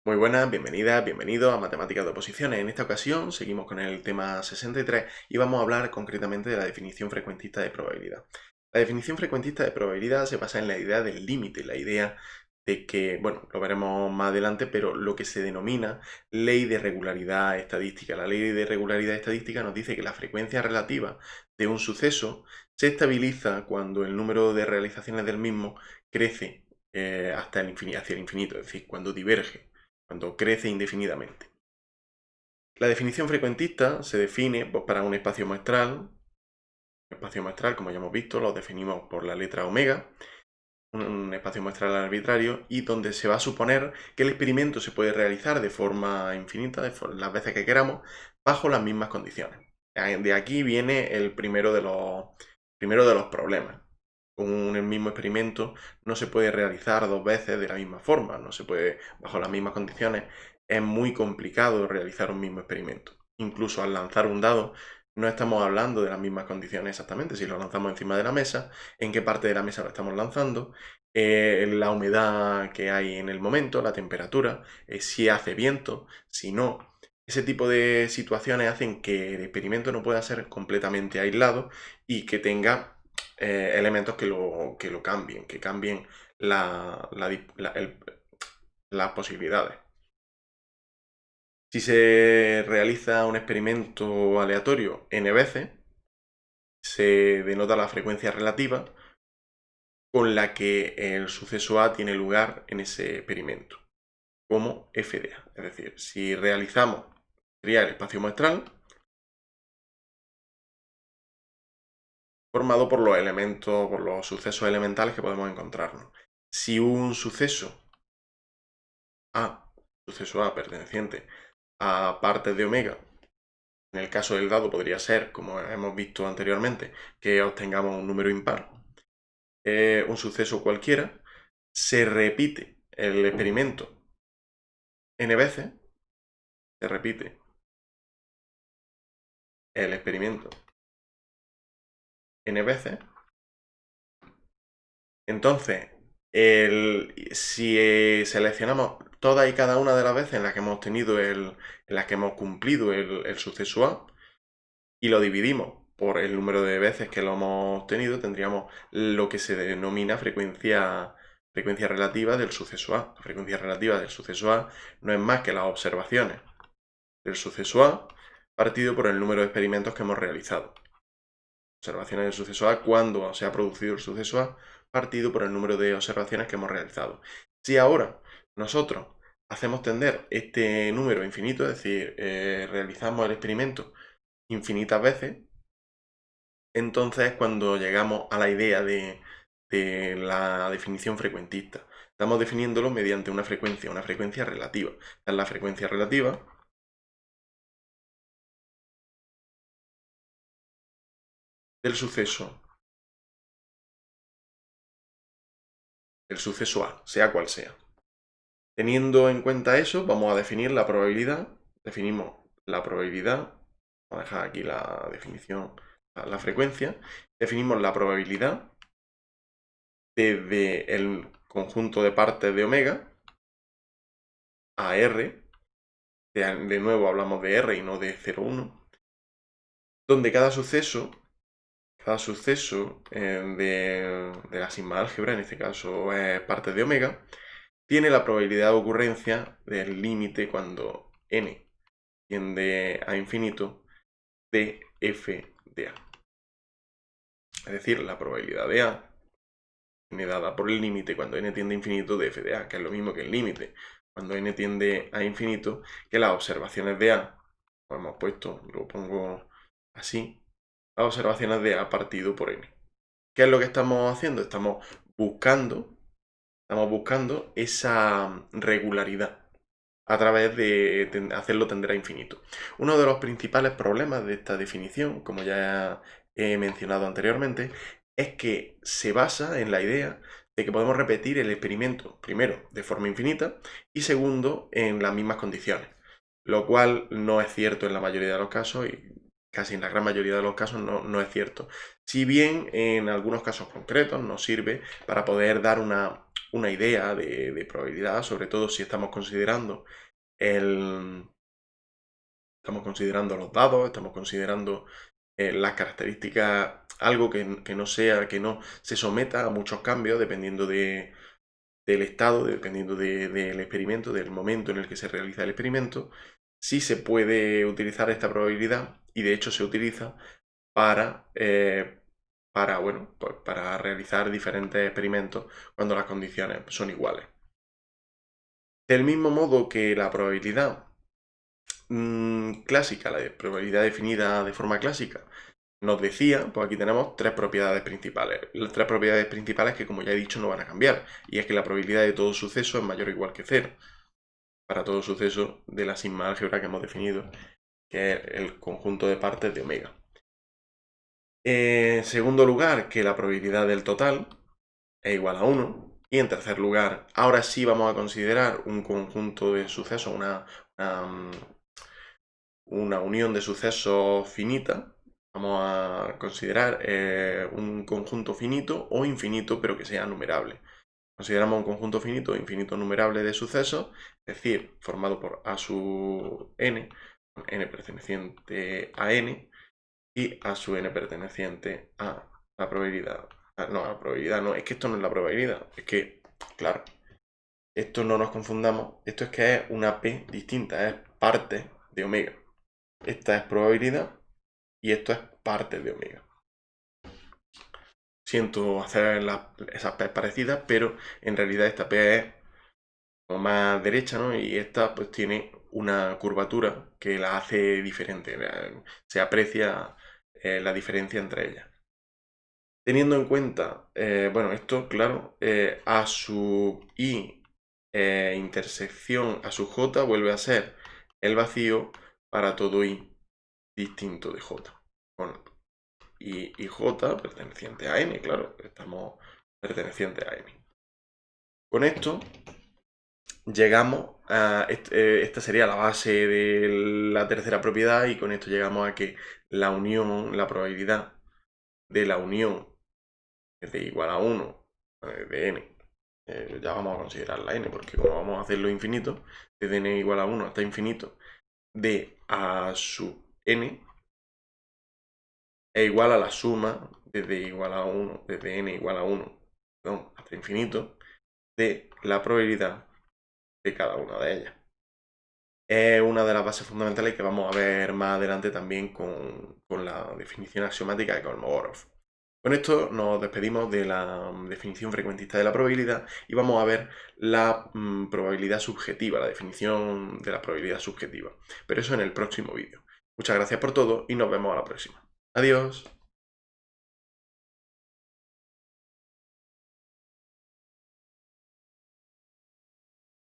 Muy buenas, bienvenidas, bienvenidos a Matemáticas de Oposiciones. En esta ocasión seguimos con el tema 63 y vamos a hablar concretamente de la definición frecuentista de probabilidad. La definición frecuentista de probabilidad se basa en la idea del límite, la idea de que, bueno, lo veremos más adelante, pero lo que se denomina ley de regularidad estadística. La ley de regularidad estadística nos dice que la frecuencia relativa de un suceso se estabiliza cuando el número de realizaciones del mismo crece hacia el infinito, es decir, cuando diverge, cuando crece indefinidamente. La definición frecuentista se define para un espacio muestral. Un espacio muestral, como ya hemos visto, lo definimos por la letra omega, un espacio muestral arbitrario, y donde se va a suponer que el experimento se puede realizar de forma infinita, las veces que queramos, bajo las mismas condiciones. De aquí viene el primero de los problemas. El mismo experimento no se puede realizar dos veces de la misma forma, no se puede, bajo las mismas condiciones, es muy complicado realizar un mismo experimento. Incluso al lanzar un dado, no estamos hablando de las mismas condiciones exactamente. Si lo lanzamos encima de la mesa, en qué parte de la mesa lo estamos lanzando, la humedad que hay en el momento, la temperatura, si hace viento, si no. Ese tipo de situaciones hacen que el experimento no pueda ser completamente aislado y que tenga elementos que lo cambien, que cambien las posibilidades. Si se realiza un experimento aleatorio n veces, se denota la frecuencia relativa con la que el suceso A tiene lugar en ese experimento, como f de A. Es decir, si realizamos, sería el espacio muestral, formado por los elementos, por los sucesos elementales que podemos encontrarnos. Si un suceso A perteneciente a partes de omega, en el caso del dado podría ser, como hemos visto anteriormente, que obtengamos un número impar, un suceso cualquiera, se repite el experimento n veces, se repite el experimento n veces. Entonces, si seleccionamos todas y cada una de las veces en las que hemos tenido en las que hemos cumplido el suceso A y lo dividimos por el número de veces que lo hemos tenido, tendríamos lo que se denomina frecuencia relativa del suceso A. La frecuencia relativa del suceso A no es más que las observaciones del suceso A partido por el número de experimentos que hemos realizado. Observaciones del suceso A cuando se ha producido el suceso A partido por el número de observaciones que hemos realizado. Si ahora nosotros hacemos tender este número infinito, es decir, realizamos el experimento infinitas veces, entonces cuando llegamos a la idea de la definición frecuentista. Estamos definiéndolo mediante una frecuencia relativa. Esta es la frecuencia relativa del suceso A, sea cual sea. Teniendo en cuenta eso, vamos a definir la probabilidad. Definimos la probabilidad. Vamos a dejar aquí la definición, la frecuencia. Definimos la probabilidad desde el conjunto de partes de omega a R. De nuevo hablamos de R y no de 0,1. Donde cada suceso de la sigma álgebra, en este caso es partes de omega, tiene la probabilidad de ocurrencia del límite cuando n tiende a infinito de f de a. Es decir, la probabilidad de a viene dada por el límite cuando n tiende a infinito de f de a, que es lo mismo que el límite cuando n tiende a infinito, que las observaciones de a, lo hemos puesto, lo pongo así, las observaciones de a partido por n. ¿Qué es lo que estamos haciendo? Estamos buscando esa regularidad a través de hacerlo tender a infinito. Uno de los principales problemas de esta definición, como ya he mencionado anteriormente, es que se basa en la idea de que podemos repetir el experimento, primero, de forma infinita y segundo, en las mismas condiciones, lo cual no es cierto en la mayoría de los casos y casi en la gran mayoría de los casos no es cierto. Si bien en algunos casos concretos nos sirve para poder dar una una idea de probabilidad, sobre todo si estamos considerando los dados, estamos considerando las características, algo que no se someta a muchos cambios dependiendo del estado, dependiendo del experimento, del momento en el que se realiza el experimento. Sí se puede utilizar esta probabilidad, y de hecho se utiliza bueno, pues para realizar diferentes experimentos cuando las condiciones son iguales. Del mismo modo que la probabilidad clásica, la probabilidad definida de forma clásica, nos decía, pues aquí tenemos tres propiedades principales. Las tres propiedades principales que, como ya he dicho, no van a cambiar. Y es que la probabilidad de todo suceso es mayor o igual que 0. Para todo suceso de la sigma álgebra que hemos definido, que es el conjunto de partes de omega. En segundo lugar, que la probabilidad del total es igual a 1. Y en tercer lugar, ahora sí vamos a considerar un conjunto de sucesos, una unión de sucesos finita. Vamos a considerar un conjunto finito o infinito, pero que sea numerable. Consideramos un conjunto finito o infinito numerable de sucesos, es decir, formado por A sub n, n perteneciente a n, y A sub n perteneciente a la probabilidad. No, la probabilidad no, es que esto no es la probabilidad, es que, claro, esto no nos confundamos, esto es que es una P distinta, es parte de omega. Esta es probabilidad y esto es parte de omega. Siento hacer esas P parecidas, pero en realidad esta P es como más derecha, ¿no? Y esta pues tiene una curvatura que la hace diferente. Se aprecia la diferencia entre ellas. Teniendo en cuenta, bueno, esto, claro, A sub i intersección A sub j vuelve a ser el vacío para todo i distinto de j. Con i y j perteneciente a n, claro, estamos pertenecientes a n. Con esto llegamos a, esta sería la base de la tercera propiedad, y con esto llegamos a que la unión, la probabilidad de la unión de igual a 1 de n, ya vamos a considerar la n, porque como vamos a hacerlo infinito, desde n igual a 1 hasta infinito, de a sub n es igual a la suma desde igual a 1, desde n igual a 1, perdón, hasta infinito, de la probabilidad de cada una de ellas. Es una de las bases fundamentales que vamos a ver más adelante también con la definición axiomática de Kolmogorov. Con esto nos despedimos de la definición frecuentista de la probabilidad y vamos a ver la probabilidad subjetiva, la definición de la probabilidad subjetiva. Pero eso en el próximo vídeo. Muchas gracias por todo y nos vemos a la próxima. Adiós.